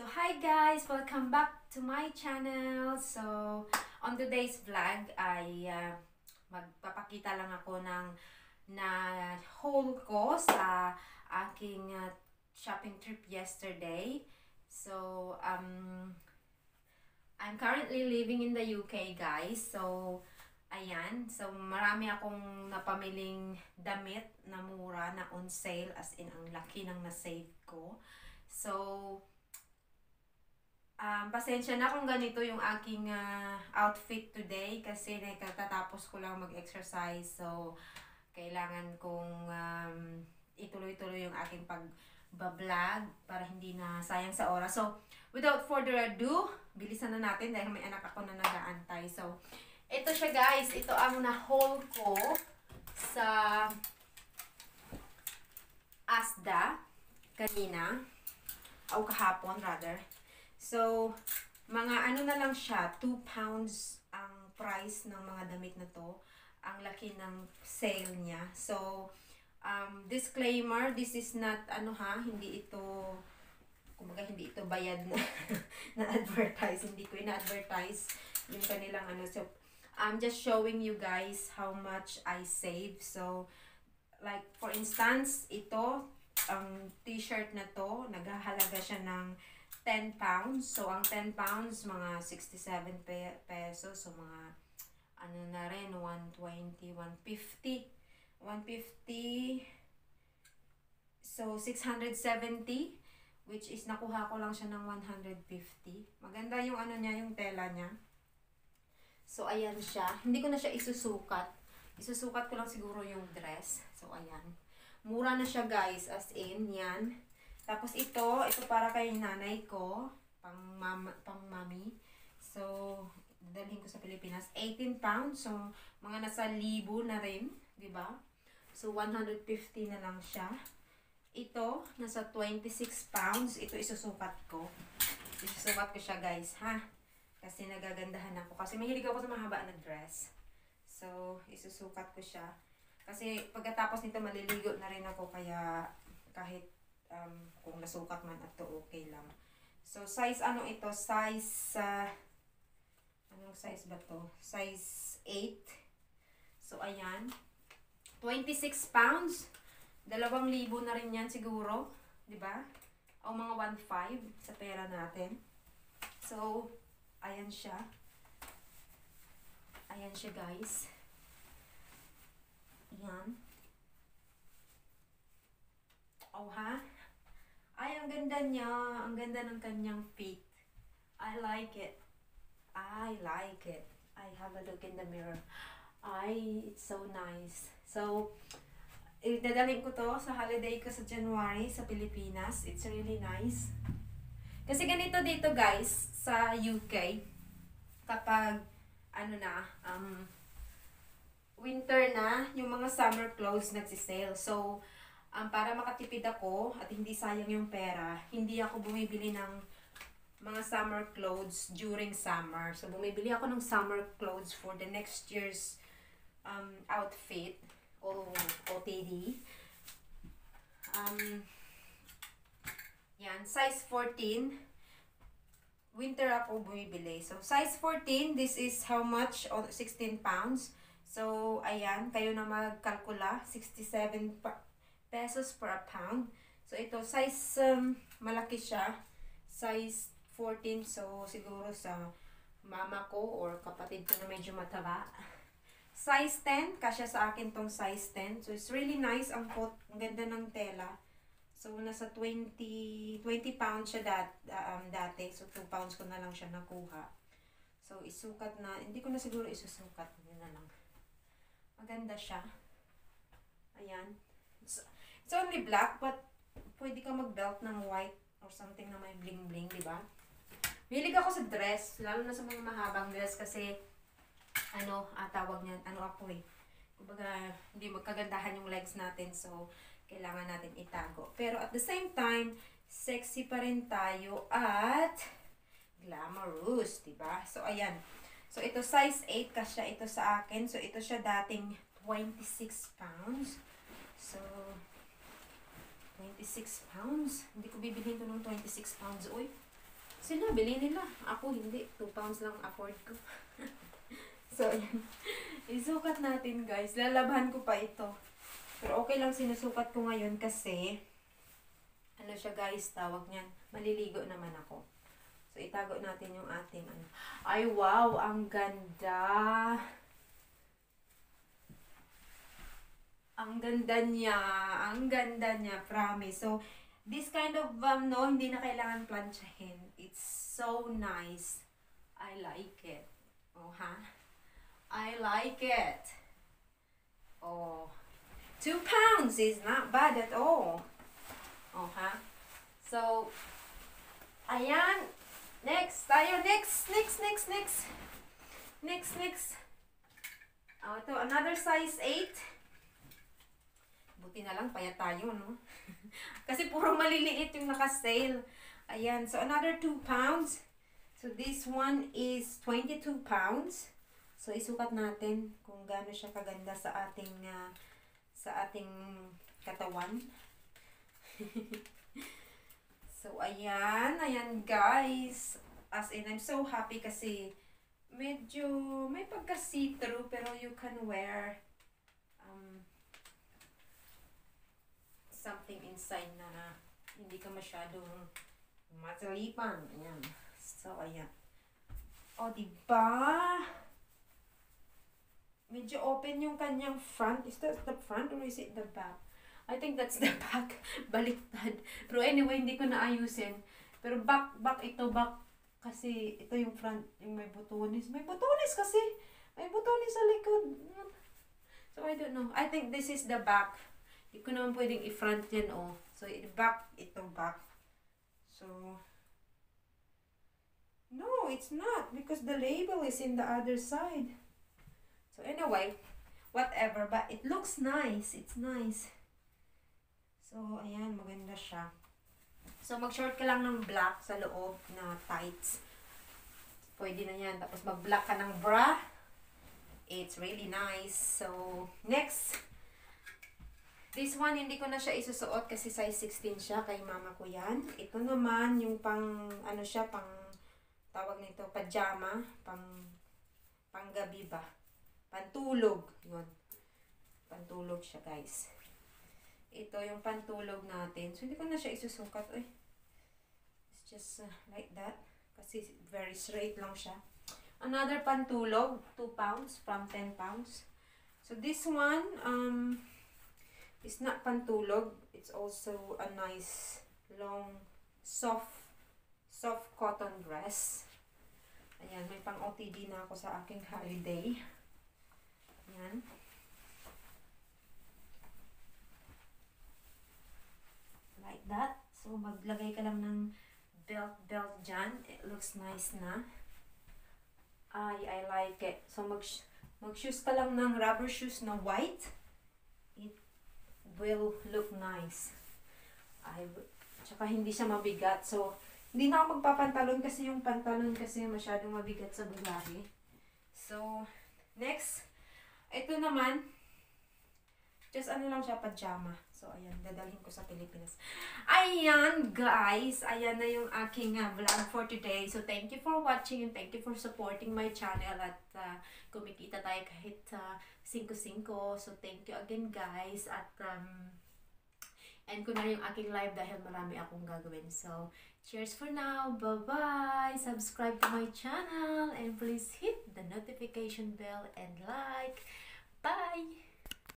So hi guys, welcome back to my channel. So on today's vlog ay magpapakita lang ako ng na haul ko sa aking shopping trip yesterday. So I'm currently living in the UK guys. So ayan, so marami akong napamiling damit na mura na on sale, as in ang laki ng na-save ko. So pasensya na kung ganito yung aking outfit today kasi nagtatapos ko lang mag-exercise. So, kailangan kong ituloy-tuloy yung aking pag-vlog para hindi na sayang sa oras. So, without further ado, bilisan na natin dahil may anak ako na nag-aantay. So, ito siya guys. Ito ang na-haul ko sa Asda kanina. O kahapon rather. So, mga ano na lang siya, 2 pounds ang price ng mga damit na to. Ang laki ng sale niya. So, disclaimer, this is not, hindi ito, kumbaga hindi ito bayad na, na advertise. Hindi ko ina-advertise yung kanilang So, I'm just showing you guys how much I save. So, like, for instance, ito, ang t-shirt na to, naghahalaga siya ng 10 pounds. So, ang 10 pounds, mga 67 pesos. So, mga, na rin, 120, 150. 150. So, 670. Which is, nakuha ko lang siya ng 150. Maganda yung niya, yung tela niya. So, ayan siya. Hindi ko na siya isusukat. Isusukat ko lang siguro yung dress. So, ayan. Mura na siya guys. As in, yan. Tapos ito para kay nanay ko, pang mami. So, dadalhin ko sa Pilipinas. 18 pounds. So, mga nasa 1,000 na rin, 'di ba? So, 150 na lang siya. Ito, nasa 26 pounds. Ito isusukat ko. Isusukat ko siya, guys, ha? Kasi nagagandahan ako. Kasi mahilig ako sa mahaba na dress. So, isusukat ko siya. Kasi pagkatapos nito maliligo na rin ako, kaya kahit kung nasukat man at to, okay lang. So, size ito? Size, anong size ba to? Size 8. So, ayan. 26 pounds. 2,000 na rin yan siguro. Diba? O mga 1,500 sa pera natin. So, ayan siya. Ayan siya guys. Ayan. Oh ha? Ay, ang ganda niya. Ang ganda ng kanyang feet. I like it. I like it. I have a look in the mirror. Ay, it's so nice. So, dadalhin ko to sa holiday ko sa January sa Pilipinas. It's really nice. Kasi ganito dito guys, sa UK, kapag, winter na, yung mga summer clothes nagsisale. So, para makatipid ako at hindi sayang yung pera, hindi ako bumibili ng mga summer clothes during summer. So, bumibili ako ng summer clothes for the next year's outfit o OTD. Yan, size 14. Winter ako bumibili. So, size 14, this is how much? 16 pounds. So, ayan, kayo na magkalkula. 67 pesos per pound. So, ito, size, malaki siya. Size 14. So, siguro sa mama ko or kapatid ko na medyo mataba. Size 10. Kasya sa akin tong size 10. So, it's really nice. Ang ganda ng tela. So, nasa 20 pounds siya dati. So, 2 pounds ko na lang siya nakuha. So, isukat na. Hindi ko na siguro isusukat. Yun na lang. Maganda siya. Ayan. It's only black, but pwede ka mag-belt ng white or something na may bling-bling, di ba? Mahilig ako sa dress, lalo na sa mga mahabang dress kasi, tawag niyan, kumbaga, hindi magkagandahan yung legs natin, so, kailangan natin itago. Pero at the same time, sexy pa rin tayo at glamorous, di ba? So, ayan. So, ito size 8 kasya ito sa akin. So, ito siya dating 26 pounds. So, 26 pounds. Hindi ko bibilhin ito ng 26 pounds. Uy, Sila, bili nila. Ako hindi. 2 pounds lang afford ko. So, ayan. Isukat natin, guys. Lalabahan ko pa ito. Pero okay lang sinusukat ko ngayon kasi ano siya, guys, tawag niyan. Maliligo naman ako. So, itago natin yung ating ano. Ay, wow! Ang ganda! Ang ganda niya. Ang ganda niya. Promise. So, this kind of, no, hindi na kailangan planchahin. It's so nice. I like it. Oh, ha? I like it. Oh. 2 pounds is not bad at all. Oh, ha? So, ayan. Next. Tayo. Next. Oh, ito. Another size 8. Buti na lang, payat tayo, no? Kasi puro maliliit yung naka-sale. Ayan. So, another 2 pounds. So, this one is 22 pounds. So, isukat natin kung gaano siya kaganda sa ating katawan. So, ayan. Ayan, guys. As in, I'm so happy kasi medyo may pagka-see-through pero you can wear something inside na hindi ka masyadong matalipan. Ayan. So, ayan. O, diba? Medyo open yung kanyang front. Is that the front or is it the back? I think that's the back. Baliktad. Pero anyway, hindi ko naayusin. Pero back ito, back. Kasi ito yung front, yung may butones. May butones kasi. May butones sa likod. So, I don't know. I think this is the back. Hindi ko naman pwedeng i-front yan, oh. So, back, ito back. So, no, it's not. Because the label is in the other side. So, anyway, whatever. But it looks nice. It's nice. So, ayan, maganda siya. So, mag-short ka lang ng black sa loob na tights. Pwede na yan. Tapos, mag-black ka ng bra. It's really nice. So, next. This one, hindi ko na siya isusuot kasi size 16 siya. Kay mama ko yan. Ito naman, yung pang, ano siya, pang, tawag nito, pajama. Pang gabi ba? Pantulog. Yun. Pantulog siya, guys. Ito yung pantulog natin. So, hindi ko na siya isusukat. Uy. It's just like that. Kasi very straight lang siya. Another pantulog. 2 pounds from 10 pounds. So, this one, it's not pantulog. It's also a nice, long, soft cotton dress. Ayan, may pang OTD na ako sa aking holiday. Ayan. Like that. So, maglagay ka lang ng belt dyan. It looks nice na. I like it. So, mag-shoes ka lang ng rubber shoes na white. It will look nice. Tsaka hindi siya mabigat. So, hindi na ako magpapantalon kasi yung pantalon kasi masyadong mabigat sa babae. So, next. Ito naman, just ano lang siya, pajama. So, ayan, dadalhin ko sa Pilipinas. Ayan, guys. Ayan na yung aking vlog for today. So, thank you for watching and thank you for supporting my channel. At kumikita tayo kahit 5-5. So, thank you again, guys. At end ko na yung aking live dahil marami akong gagawin. So, cheers for now. Bye-bye. Subscribe to my channel and please hit the notification bell and like. Bye!